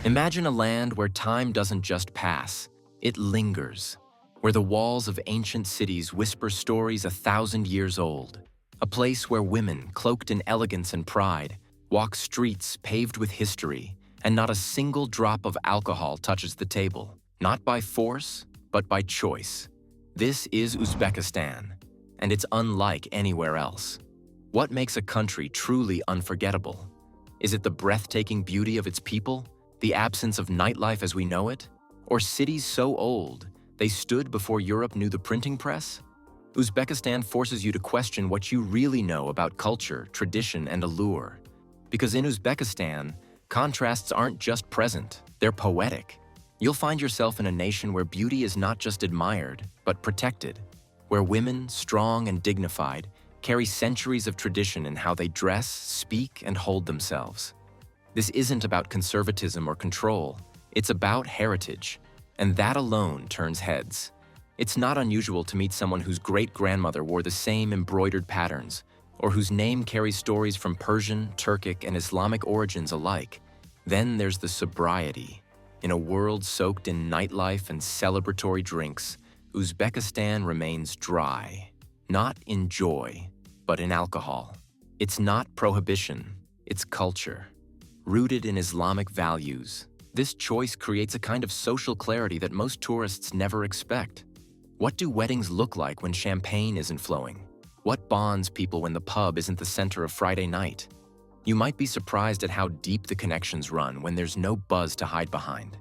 Imagine a land where time doesn't just pass, it lingers, where the walls of ancient cities whisper stories 1,000 years old, a place where women, cloaked in elegance and pride, walk streets paved with history, and not a single drop of alcohol touches the table, not by force, but by choice. This is Uzbekistan, and it's unlike anywhere else. What makes a country truly unforgettable? Is it the breathtaking beauty of its people, the absence of nightlife as we know it, or cities so old they stood before Europe knew the printing press? Uzbekistan forces you to question what you really know about culture, tradition, and allure. Because in Uzbekistan, contrasts aren't just present, they're poetic. You'll find yourself in a nation where beauty is not just admired, but protected, where women, strong and dignified, carry centuries of tradition in how they dress, speak, and hold themselves. This isn't about conservatism or control, it's about heritage, and that alone turns heads. It's not unusual to meet someone whose great-grandmother wore the same embroidered patterns, or whose name carries stories from Persian, Turkic, and Islamic origins alike. Then there's the sobriety. In a world soaked in nightlife and celebratory drinks, Uzbekistan remains dry. Not in joy, but in alcohol. It's not prohibition, it's culture. Rooted in Islamic values, this choice creates a kind of social clarity that most tourists never expect. What do weddings look like when champagne isn't flowing? What bonds people when the pub isn't the center of Friday night? You might be surprised at how deep the connections run when there's no buzz to hide behind.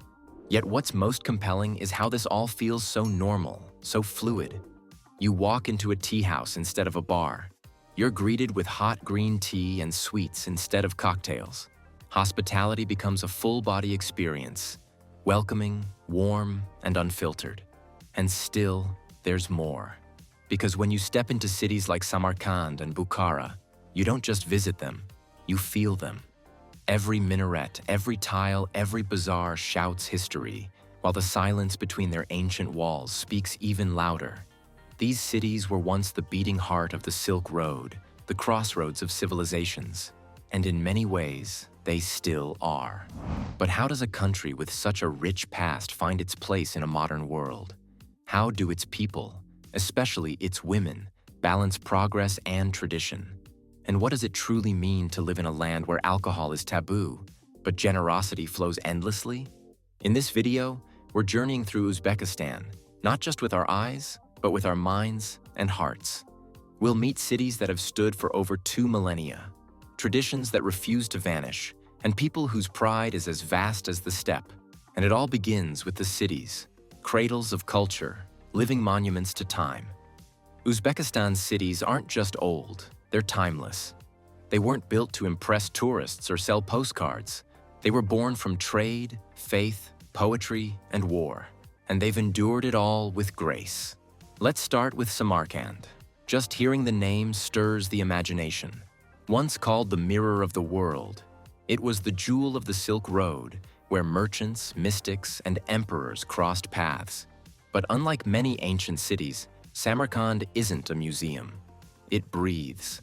Yet what's most compelling is how this all feels so normal, so fluid. You walk into a tea house instead of a bar. You're greeted with hot green tea and sweets instead of cocktails. Hospitality becomes a full-body experience, welcoming, warm, and unfiltered. And still, there's more. Because when you step into cities like Samarkand and Bukhara, you don't just visit them, you feel them. Every minaret, every tile, every bazaar shouts history, while the silence between their ancient walls speaks even louder. These cities were once the beating heart of the Silk Road, the crossroads of civilizations, and in many ways, they still are. But how does a country with such a rich past find its place in a modern world? How do its people, especially its women, balance progress and tradition? And what does it truly mean to live in a land where alcohol is taboo, but generosity flows endlessly? In this video, we're journeying through Uzbekistan, not just with our eyes, but with our minds and hearts. We'll meet cities that have stood for over 2 millennia, traditions that refuse to vanish, and people whose pride is as vast as the steppe. And it all begins with the cities, cradles of culture, living monuments to time. Uzbekistan's cities aren't just old, they're timeless. They weren't built to impress tourists or sell postcards. They were born from trade, faith, poetry, and war. And they've endured it all with grace. Let's start with Samarkand. Just hearing the name stirs the imagination. Once called the mirror of the world, it was the jewel of the Silk Road, where merchants, mystics, and emperors crossed paths. But unlike many ancient cities, Samarkand isn't a museum. It breathes.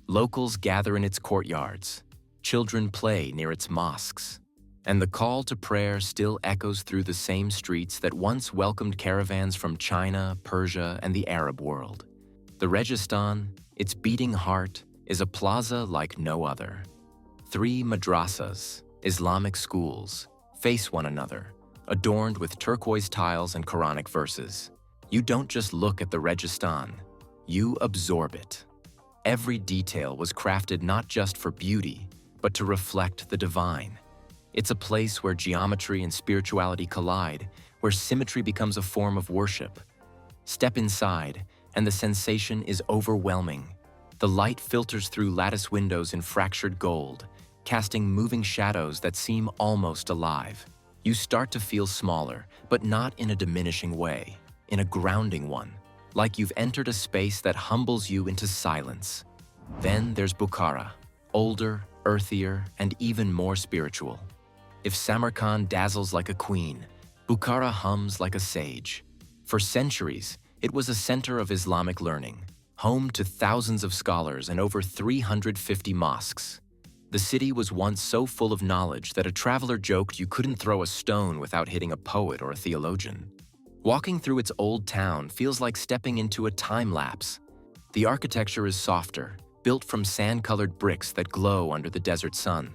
Locals gather in its courtyards. Children play near its mosques. And the call to prayer still echoes through the same streets that once welcomed caravans from China, Persia, and the Arab world. The Registan, its beating heart, is a plaza like no other. 3 madrasas, Islamic schools, face one another, adorned with turquoise tiles and Quranic verses. You don't just look at the Registan, you absorb it. Every detail was crafted not just for beauty, but to reflect the divine. It's a place where geometry and spirituality collide, where symmetry becomes a form of worship. Step inside, and the sensation is overwhelming. The light filters through lattice windows in fractured gold, casting moving shadows that seem almost alive. You start to feel smaller, but not in a diminishing way, in a grounding one, like you've entered a space that humbles you into silence. Then there's Bukhara, older, earthier, and even more spiritual. If Samarkand dazzles like a queen, Bukhara hums like a sage. For centuries, it was a center of Islamic learning, home to thousands of scholars and over 350 mosques. The city was once so full of knowledge that a traveler joked you couldn't throw a stone without hitting a poet or a theologian. Walking through its old town feels like stepping into a time lapse. The architecture is softer, built from sand-colored bricks that glow under the desert sun.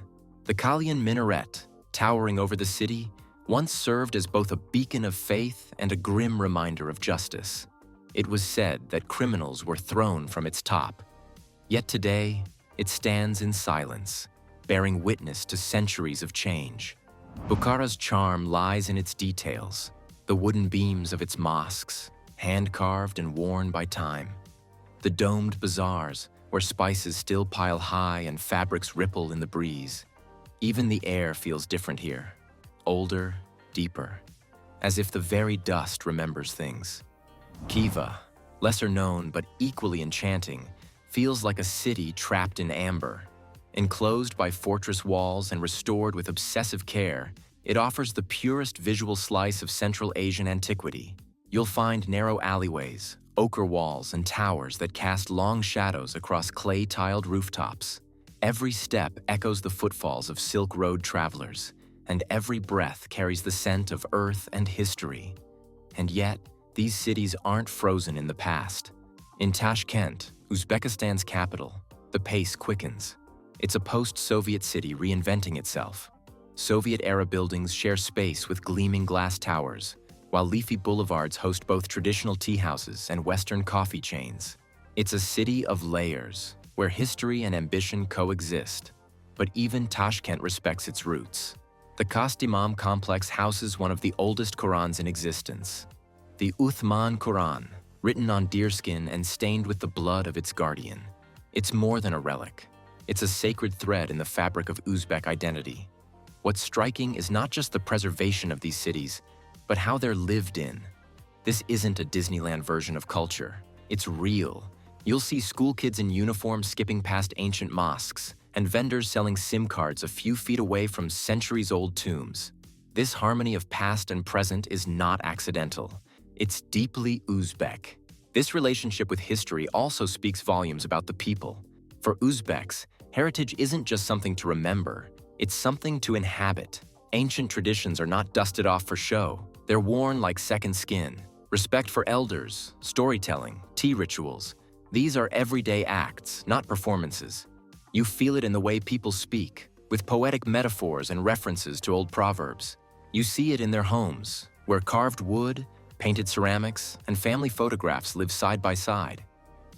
The Kalian minaret, towering over the city, once served as both a beacon of faith and a grim reminder of justice. It was said that criminals were thrown from its top. Yet today, it stands in silence, bearing witness to centuries of change. Bukhara's charm lies in its details, the wooden beams of its mosques, hand-carved and worn by time. The domed bazaars, where spices still pile high and fabrics ripple in the breeze. Even the air feels different here, older, deeper, as if the very dust remembers things. Khiva, lesser known but equally enchanting, feels like a city trapped in amber. Enclosed by fortress walls and restored with obsessive care, it offers the purest visual slice of Central Asian antiquity. You'll find narrow alleyways, ochre walls, and towers that cast long shadows across clay-tiled rooftops. Every step echoes the footfalls of Silk Road travelers, and every breath carries the scent of earth and history. And yet, these cities aren't frozen in the past. In Tashkent, Uzbekistan's capital, the pace quickens. It's a post-Soviet city reinventing itself. Soviet-era buildings share space with gleaming glass towers, while leafy boulevards host both traditional tea houses and Western coffee chains. It's a city of layers, where history and ambition coexist. But even Tashkent respects its roots. The Kastimam complex houses one of the oldest Qurans in existence. The Uthman Quran, written on deerskin and stained with the blood of its guardian. It's more than a relic. It's a sacred thread in the fabric of Uzbek identity. What's striking is not just the preservation of these cities, but how they're lived in. This isn't a Disneyland version of culture. It's real. You'll see school kids in uniform skipping past ancient mosques, and vendors selling SIM cards a few feet away from centuries-old tombs. This harmony of past and present is not accidental. It's deeply Uzbek. This relationship with history also speaks volumes about the people. For Uzbeks, heritage isn't just something to remember, it's something to inhabit. Ancient traditions are not dusted off for show. They're worn like second skin. Respect for elders, storytelling, tea rituals. These are everyday acts, not performances. You feel it in the way people speak, with poetic metaphors and references to old proverbs. You see it in their homes, where carved wood, painted ceramics, and family photographs live side by side.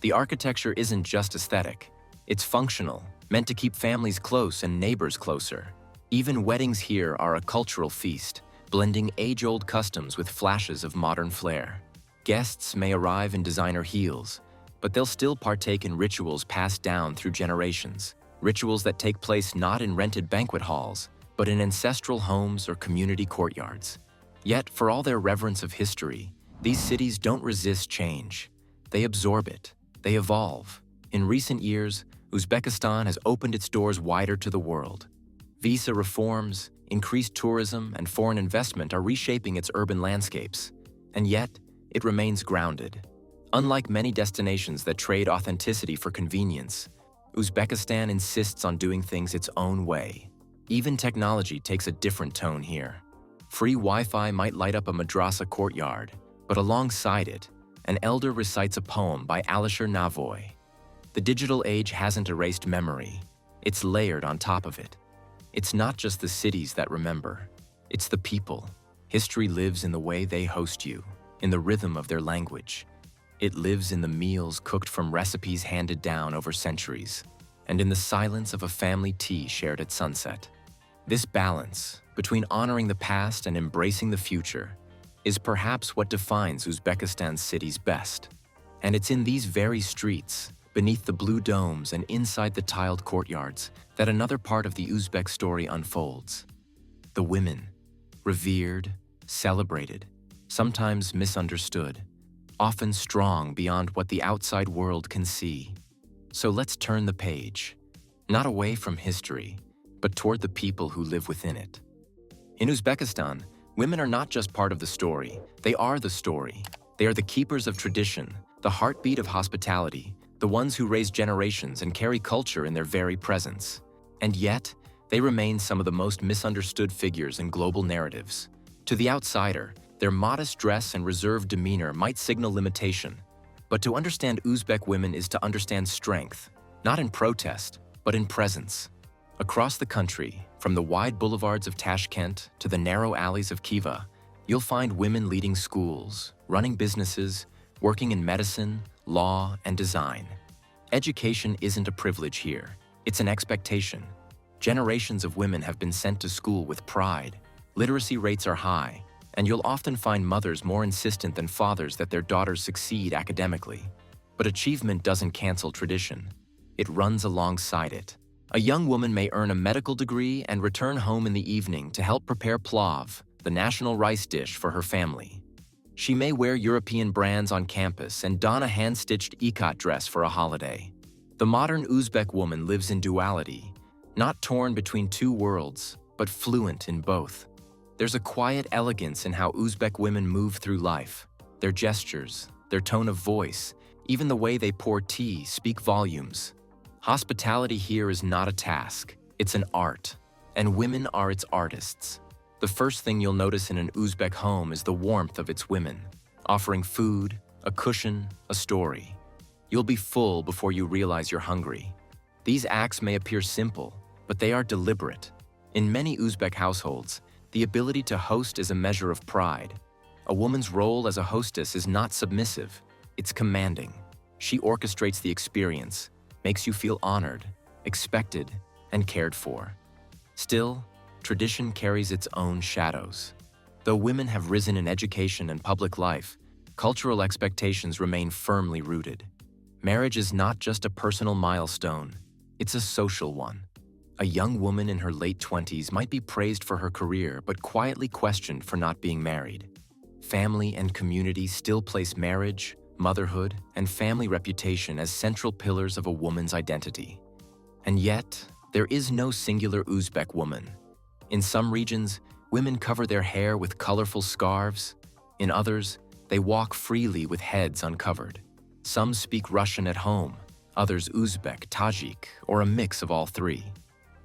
The architecture isn't just aesthetic. It's functional, meant to keep families close and neighbors closer. Even weddings here are a cultural feast, blending age-old customs with flashes of modern flair. Guests may arrive in designer heels, but they'll still partake in rituals passed down through generations. Rituals that take place not in rented banquet halls, but in ancestral homes or community courtyards. Yet, for all their reverence of history, these cities don't resist change. They absorb it. They evolve. In recent years, Uzbekistan has opened its doors wider to the world. Visa reforms, increased tourism, and foreign investment are reshaping its urban landscapes. And yet, it remains grounded. Unlike many destinations that trade authenticity for convenience, Uzbekistan insists on doing things its own way. Even technology takes a different tone here. Free Wi-Fi might light up a madrasa courtyard, but alongside it, an elder recites a poem by Alisher Navoy. The digital age hasn't erased memory. It's layered on top of it. It's not just the cities that remember. It's the people. History lives in the way they host you, in the rhythm of their language. It lives in the meals cooked from recipes handed down over centuries, and in the silence of a family tea shared at sunset. This balance between honoring the past and embracing the future is perhaps what defines Uzbekistan's cities best. And it's in these very streets, beneath the blue domes and inside the tiled courtyards, that another part of the Uzbek story unfolds. The women, revered, celebrated, sometimes misunderstood, often strong beyond what the outside world can see. So let's turn the page, not away from history, but toward the people who live within it. In Uzbekistan, women are not just part of the story, they are the story. They are the keepers of tradition, the heartbeat of hospitality, the ones who raise generations and carry culture in their very presence. And yet, they remain some of the most misunderstood figures in global narratives. To the outsider, their modest dress and reserved demeanor might signal limitation. But to understand Uzbek women is to understand strength, not in protest, but in presence. Across the country, from the wide boulevards of Tashkent to the narrow alleys of Khiva, you'll find women leading schools, running businesses, working in medicine, law, and design. Education isn't a privilege here, it's an expectation. Generations of women have been sent to school with pride. Literacy rates are high, and you'll often find mothers more insistent than fathers that their daughters succeed academically. But achievement doesn't cancel tradition. It runs alongside it. A young woman may earn a medical degree and return home in the evening to help prepare plov, the national rice dish for her family. She may wear European brands on campus and don a hand-stitched ikat dress for a holiday. The modern Uzbek woman lives in duality, not torn between two worlds, but fluent in both. There's a quiet elegance in how Uzbek women move through life. Their gestures, their tone of voice, even the way they pour tea speak volumes. Hospitality here is not a task, it's an art, and women are its artists. The first thing you'll notice in an Uzbek home is the warmth of its women, offering food, a cushion, a story. You'll be full before you realize you're hungry. These acts may appear simple, but they are deliberate. In many Uzbek households, the ability to host is a measure of pride. A woman's role as a hostess is not submissive, it's commanding. She orchestrates the experience, makes you feel honored, expected, and cared for. Still, tradition carries its own shadows. Though women have risen in education and public life, cultural expectations remain firmly rooted. Marriage is not just a personal milestone, it's a social one. A young woman in her late 20s might be praised for her career but quietly questioned for not being married. Family and community still place marriage, motherhood, and family reputation as central pillars of a woman's identity. And yet, there is no singular Uzbek woman. In some regions, women cover their hair with colorful scarves. In others, they walk freely with heads uncovered. Some speak Russian at home, others Uzbek, Tajik, or a mix of all three.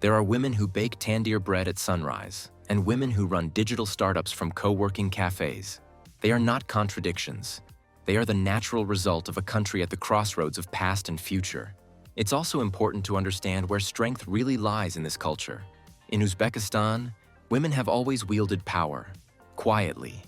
There are women who bake tandoor bread at sunrise, and women who run digital startups from co-working cafes. They are not contradictions. They are the natural result of a country at the crossroads of past and future. It's also important to understand where strength really lies in this culture. In Uzbekistan, women have always wielded power, quietly.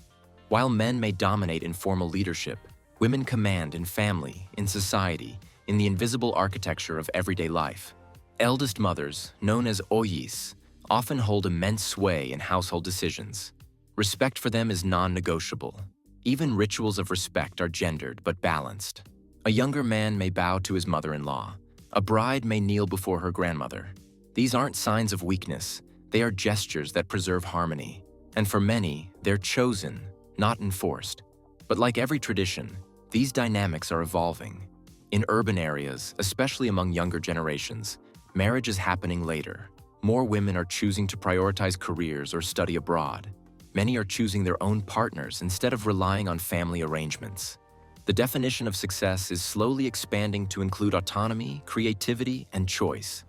While men may dominate in formal leadership, women command in family, in society, in the invisible architecture of everyday life. Eldest mothers, known as oyis, often hold immense sway in household decisions. Respect for them is non-negotiable. Even rituals of respect are gendered but balanced. A younger man may bow to his mother-in-law. A bride may kneel before her grandmother. These aren't signs of weakness. They are gestures that preserve harmony. And for many, they're chosen, not enforced. But like every tradition, these dynamics are evolving. In urban areas, especially among younger generations, marriage is happening later. More women are choosing to prioritize careers or study abroad. Many are choosing their own partners instead of relying on family arrangements. The definition of success is slowly expanding to include autonomy, creativity, and choice.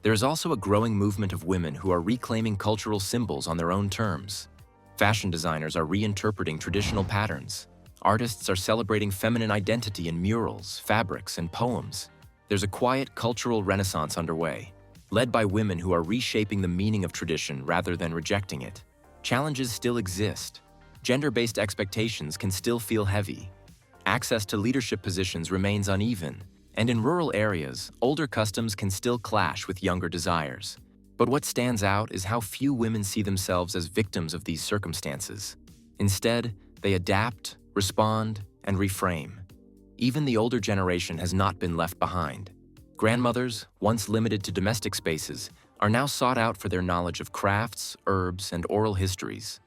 There is also a growing movement of women who are reclaiming cultural symbols on their own terms. Fashion designers are reinterpreting traditional patterns. Artists are celebrating feminine identity in murals, fabrics, and poems. There's a quiet cultural renaissance underway, led by women who are reshaping the meaning of tradition rather than rejecting it. Challenges still exist. Gender-based expectations can still feel heavy. Access to leadership positions remains uneven, and in rural areas, older customs can still clash with younger desires. But what stands out is how few women see themselves as victims of these circumstances. Instead, they adapt, respond, and reframe. Even the older generation has not been left behind. Grandmothers, once limited to domestic spaces, are now sought out for their knowledge of crafts, herbs, and oral histories.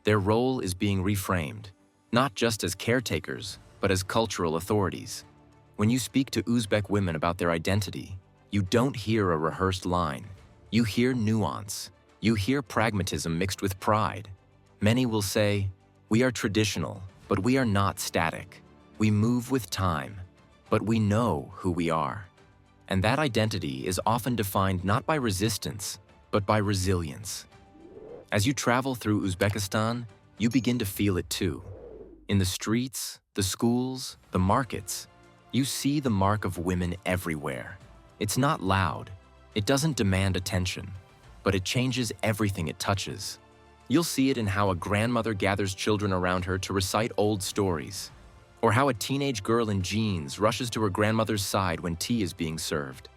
Their role is being reframed, not just as caretakers, but as cultural authorities. When you speak to Uzbek women about their identity, you don't hear a rehearsed line. You hear nuance. You hear pragmatism mixed with pride. Many will say, "We are traditional, but we are not static. We move with time, but we know who we are." And that identity is often defined not by resistance, but by resilience. As you travel through Uzbekistan, you begin to feel it too. In the streets, the schools, the markets, you see the mark of women everywhere. It's not loud, it doesn't demand attention, but it changes everything it touches. You'll see it in how a grandmother gathers children around her to recite old stories, or how a teenage girl in jeans rushes to her grandmother's side when tea is being served.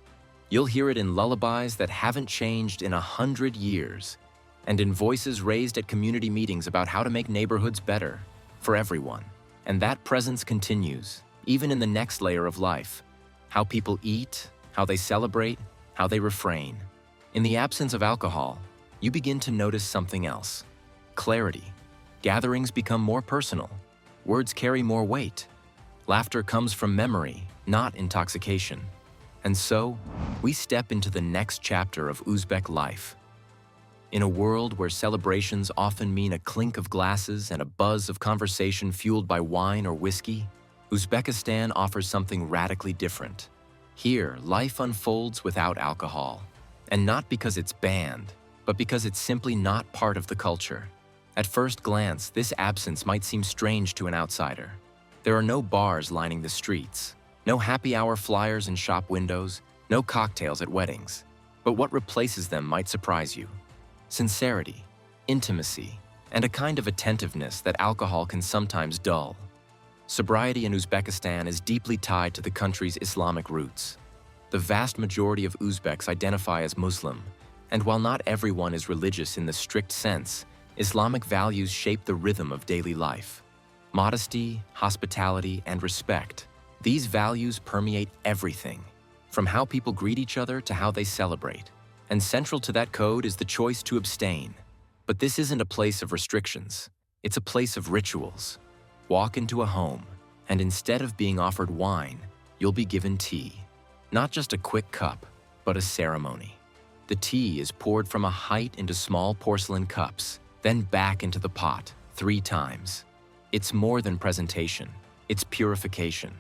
You'll hear it in lullabies that haven't changed in 100 years, and in voices raised at community meetings about how to make neighborhoods better for everyone. And that presence continues, even in the next layer of life. How people eat, how they celebrate, how they refrain. In the absence of alcohol, you begin to notice something else. Clarity. Gatherings become more personal. Words carry more weight. Laughter comes from memory, not intoxication. And so, we step into the next chapter of Uzbek life. In a world where celebrations often mean a clink of glasses and a buzz of conversation fueled by wine or whiskey, Uzbekistan offers something radically different. Here, life unfolds without alcohol. And not because it's banned, but because it's simply not part of the culture. At first glance, this absence might seem strange to an outsider. There are no bars lining the streets, no happy hour flyers in shop windows, no cocktails at weddings. But what replaces them might surprise you. Sincerity, intimacy, and a kind of attentiveness that alcohol can sometimes dull. Sobriety in Uzbekistan is deeply tied to the country's Islamic roots. The vast majority of Uzbeks identify as Muslim, and while not everyone is religious in the strict sense, Islamic values shape the rhythm of daily life. Modesty, hospitality, and respect. These values permeate everything, from how people greet each other to how they celebrate. And central to that code is the choice to abstain. But this isn't a place of restrictions. It's a place of rituals. Walk into a home, and instead of being offered wine, you'll be given tea. Not just a quick cup, but a ceremony. The tea is poured from a height into small porcelain cups, then back into the pot 3 times. It's more than presentation, it's purification.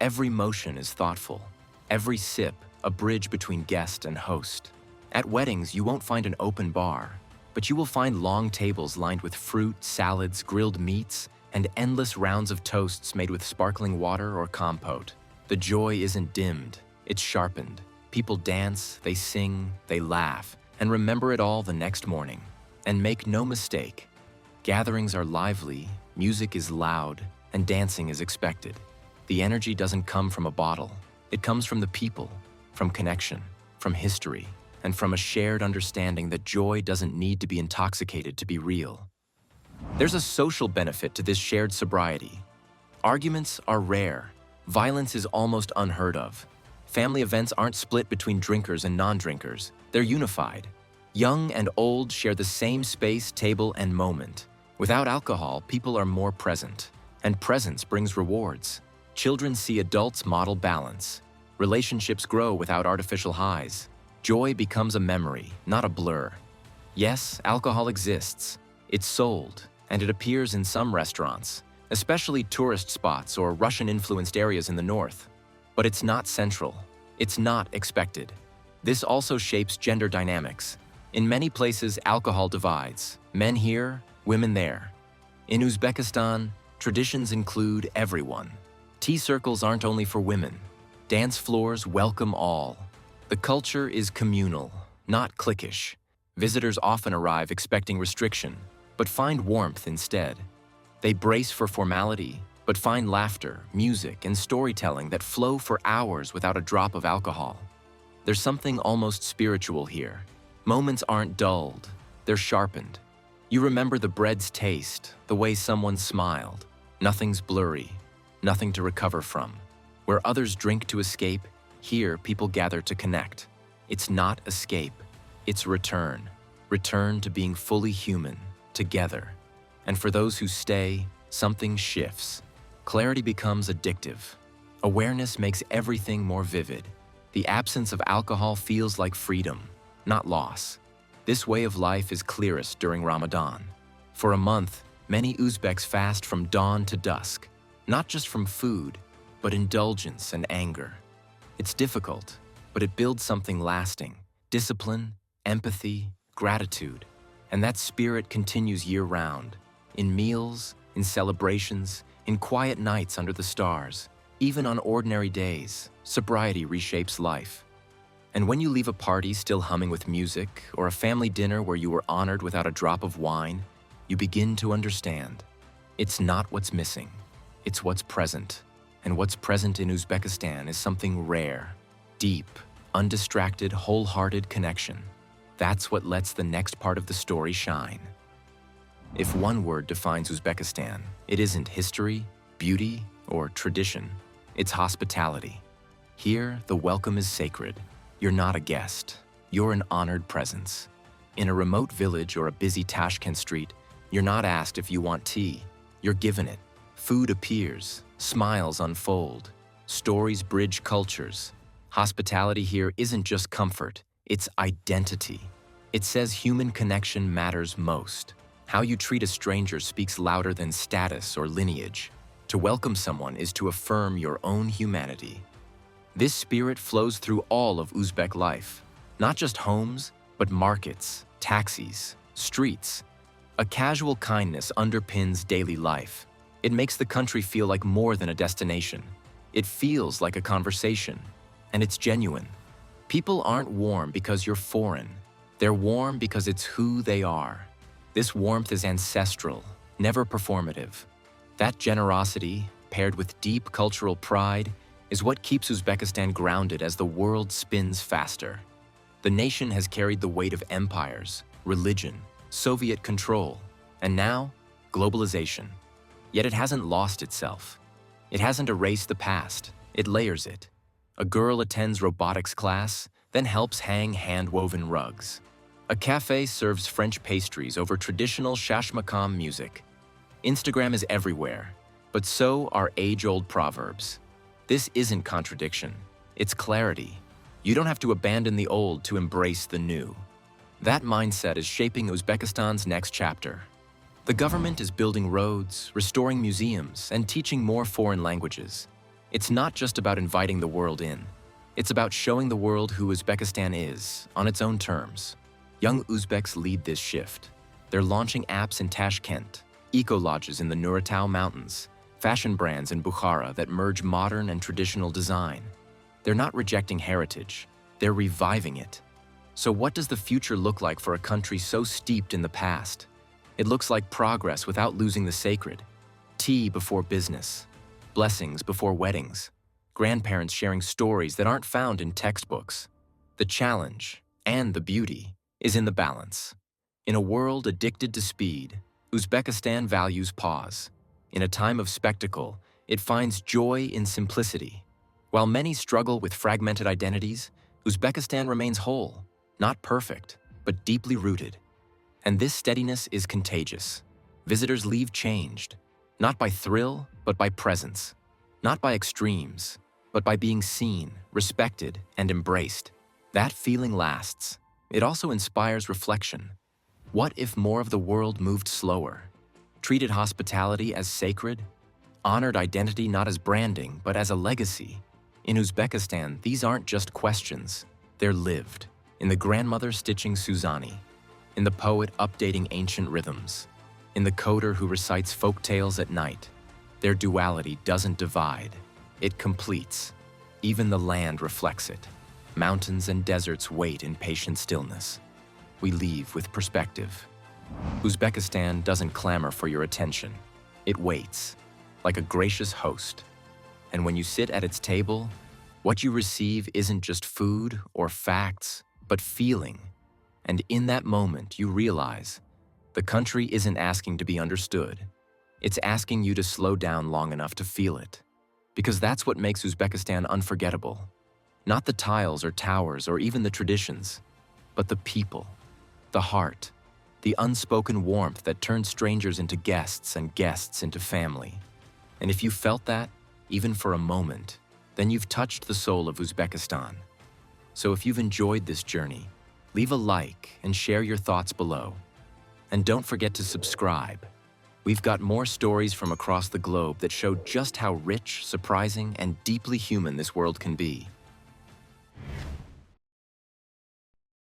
Every motion is thoughtful. Every sip, a bridge between guest and host. At weddings, you won't find an open bar, but you will find long tables lined with fruit, salads, grilled meats, and endless rounds of toasts made with sparkling water or compote. The joy isn't dimmed, it's sharpened. People dance, they sing, they laugh, and remember it all the next morning. And make no mistake, gatherings are lively, music is loud, and dancing is expected. The energy doesn't come from a bottle. It comes from the people, from connection, from history, and from a shared understanding that joy doesn't need to be intoxicated to be real. There's a social benefit to this shared sobriety. Arguments are rare. Violence is almost unheard of. Family events aren't split between drinkers and non-drinkers. They're unified. Young and old share the same space, table, and moment. Without alcohol, people are more present, and presence brings rewards. Children see adults model balance. Relationships grow without artificial highs. Joy becomes a memory, not a blur. Yes, alcohol exists. It's sold, and it appears in some restaurants, especially tourist spots or Russian-influenced areas in the north. But it's not central. It's not expected. This also shapes gender dynamics. In many places, alcohol divides. Men here, women there. In Uzbekistan, traditions include everyone. Tea circles aren't only for women. Dance floors welcome all. The culture is communal, not cliquish. Visitors often arrive expecting restriction, but find warmth instead. They brace for formality, but find laughter, music, and storytelling that flow for hours without a drop of alcohol. There's something almost spiritual here. Moments aren't dulled, they're sharpened. You remember the bread's taste, the way someone smiled. Nothing's blurry, nothing to recover from. Where others drink to escape, here people gather to connect. It's not escape, it's return. Return to being fully human, together. And for those who stay, something shifts. Clarity becomes addictive. Awareness makes everything more vivid. The absence of alcohol feels like freedom, not loss. This way of life is clearest during Ramadan. For a month, many Uzbeks fast from dawn to dusk, not just from food, but indulgence and anger. It's difficult. but it builds something lasting: discipline, empathy, gratitude. And that spirit continues year-round, in meals, in celebrations, in quiet nights under the stars. Even on ordinary days, sobriety reshapes life. And when you leave a party still humming with music, or a family dinner where you were honored without a drop of wine, you begin to understand. It's not what's missing, it's what's present. And what's present in Uzbekistan is something rare, deep, undistracted, wholehearted connection. That's what lets the next part of the story shine. If one word defines Uzbekistan, it isn't history, beauty, or tradition. It's hospitality. Here, the welcome is sacred. You're not a guest. You're an honored presence. In a remote village or a busy Tashkent street, you're not asked if you want tea. You're given it. Food appears. Smiles unfold. Stories bridge cultures. Hospitality here isn't just comfort. It's identity. It says human connection matters most. How you treat a stranger speaks louder than status or lineage. To welcome someone is to affirm your own humanity. This spirit flows through all of Uzbek life, not just homes, but markets, taxis, streets. A casual kindness underpins daily life. It makes the country feel like more than a destination. It feels like a conversation, and it's genuine. People aren't warm because you're foreign. They're warm because it's who they are. This warmth is ancestral, never performative. That generosity, paired with deep cultural pride, is what keeps Uzbekistan grounded as the world spins faster. The nation has carried the weight of empires, religion, Soviet control, and now, globalization. Yet it hasn't lost itself. It hasn't erased the past, it layers it. A girl attends robotics class, then helps hang hand-woven rugs. A cafe serves French pastries over traditional shashmakam music. Instagram is everywhere, but so are age-old proverbs. This isn't contradiction, it's clarity. You don't have to abandon the old to embrace the new. That mindset is shaping Uzbekistan's next chapter. The government is building roads, restoring museums, and teaching more foreign languages. It's not just about inviting the world in. It's about showing the world who Uzbekistan is, on its own terms. Young Uzbeks lead this shift. They're launching apps in Tashkent, eco-lodges in the Nuratau Mountains, fashion brands in Bukhara that merge modern and traditional design. They're not rejecting heritage, they're reviving it. So what does the future look like for a country so steeped in the past? It looks like progress without losing the sacred. Tea before business, blessings before weddings, grandparents sharing stories that aren't found in textbooks. The challenge, and the beauty, is in the balance. In a world addicted to speed, Uzbekistan values pause. In a time of spectacle, it finds joy in simplicity. While many struggle with fragmented identities, Uzbekistan remains whole, not perfect, but deeply rooted. And this steadiness is contagious. Visitors leave changed, not by thrill, but by presence. Not by extremes, but by being seen, respected, and embraced. That feeling lasts. It also inspires reflection. What if more of the world moved slower? Treated hospitality as sacred? Honored identity not as branding, but as a legacy? In Uzbekistan, these aren't just questions. They're lived. In the grandmother stitching Suzani, in the poet updating ancient rhythms, in the coder who recites folk tales at night. Their duality doesn't divide, it completes. Even the land reflects it. Mountains and deserts wait in patient stillness. We leave with perspective. Uzbekistan doesn't clamor for your attention. It waits, like a gracious host. And when you sit at its table, what you receive isn't just food or facts, but feeling. And in that moment, you realize the country isn't asking to be understood. It's asking you to slow down long enough to feel it. Because that's what makes Uzbekistan unforgettable. Not the tiles or towers or even the traditions, but the people, the heart, the unspoken warmth that turns strangers into guests and guests into family. And if you felt that, even for a moment, then you've touched the soul of Uzbekistan. So if you've enjoyed this journey, leave a like and share your thoughts below. And don't forget to subscribe. We've got more stories from across the globe that show just how rich, surprising, and deeply human this world can be.